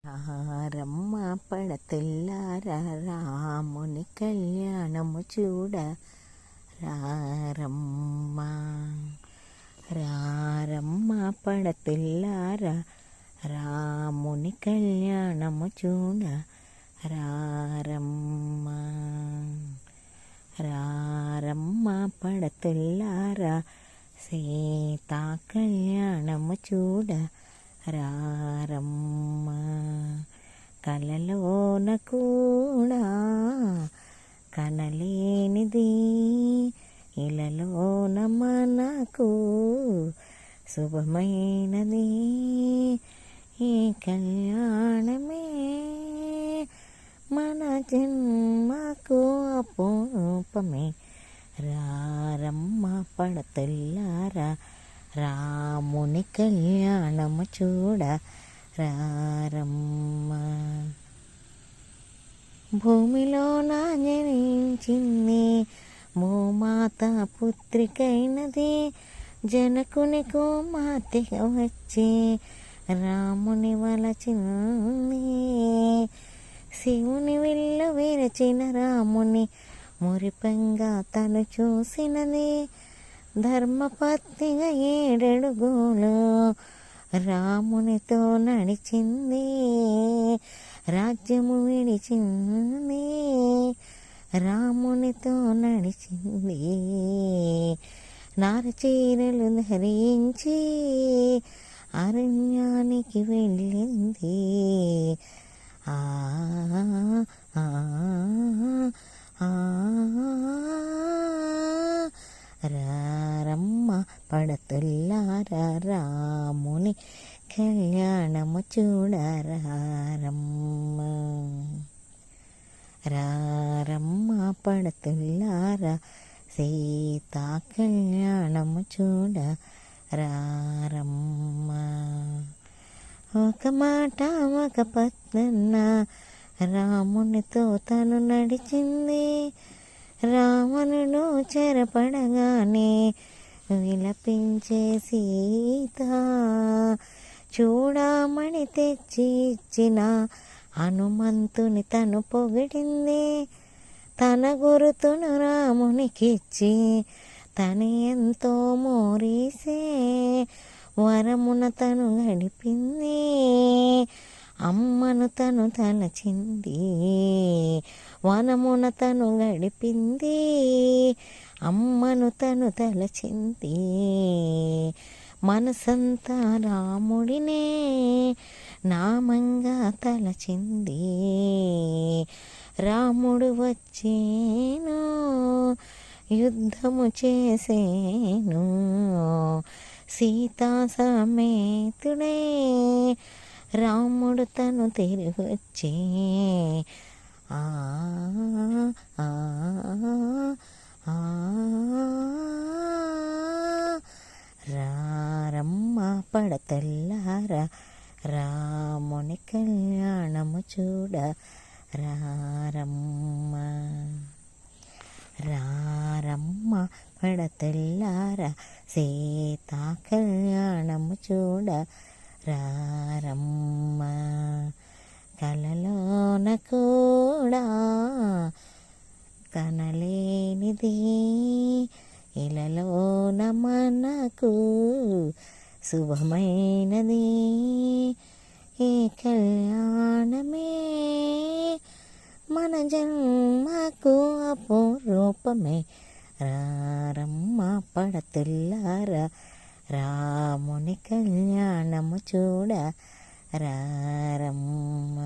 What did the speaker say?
రమ్మ పడతెల్లారా రాముని కళ్యాణము చూడ రారమ్మ. రారమ్మ పడతెల్లారా రాముని కళ్యాణము చూడ రారమ్మ. రారమ్మ పడతెల్లారా సీతా కళ్యాణము చూడ రారమ్మ. కలలోన కూడా కనలేనిది ఇలలోన మనకు శుభమైనది ఈ కళ్యాణమే మన జన్మకు అపూర్వమే. రారమ్మ పడతెల్లారా రాముని కళ్యాణము చూడ రారమ్మ. భూమిలోన జనించింది భూమాత పుత్రికైనది జనకుని కుమార్తెగా వచ్చి రాముని వలచింది. శివుని విల్లు విరచిన రాముని మురిపంగా తను చూసినది. ధర్మపత్నిగా 7 అడుగులు రామునితో నడిచింది. రాజ్యము విడిచింది రామునితో నడిచింది. నారచీరలు ధరించి అరణ్యానికి వెళ్ళింది. ఆ రారమ్మ పడతెల్లారా రాముని కళ్యాణము చూడ రారమ్మ. రారమ్మ పడతెల్లారా సీతా కళ్యాణము చూడ రారమ్మ. ఒక మాట ఒక పత్నన్న రామునితో తను నడిచింది. రావణుడు చెరపడగానే విలపించే సీత చూడమని తెచ్చి ఇచ్చిన హనుమంతుని తను పొగిడింది. తన గురుతును రామునికిచ్చి తను ఎంతో మోరీసే వరమున తను గడిపింది. అమ్మను తను తలచింది వనమున తను గడిపింది. అమ్మను తను తలచింది మనసంతా రాముడినే నామంగా తలచింది. రాముడు వచ్చేను యుద్ధము చేసేను సీతా సమేతుడే రాముడు తను తిరిగొచ్చే. రారమ్మ పడతెల్లారా రాముని కళ్యాణము చూడ రారమ్మ. రారమ్మ పడతెల్లారా సీతా కళ్యాణము చూడ రారమ్మ. కలలోన కూడా కనలేనిది ఇలలోన మనకు శుభమైనది ఈ కళ్యాణమే మన జన్మకు అపూర్వమే. రారమ్మ పడతెల్లారా రాముని కళ్యాణము చూడ రారమ్మ.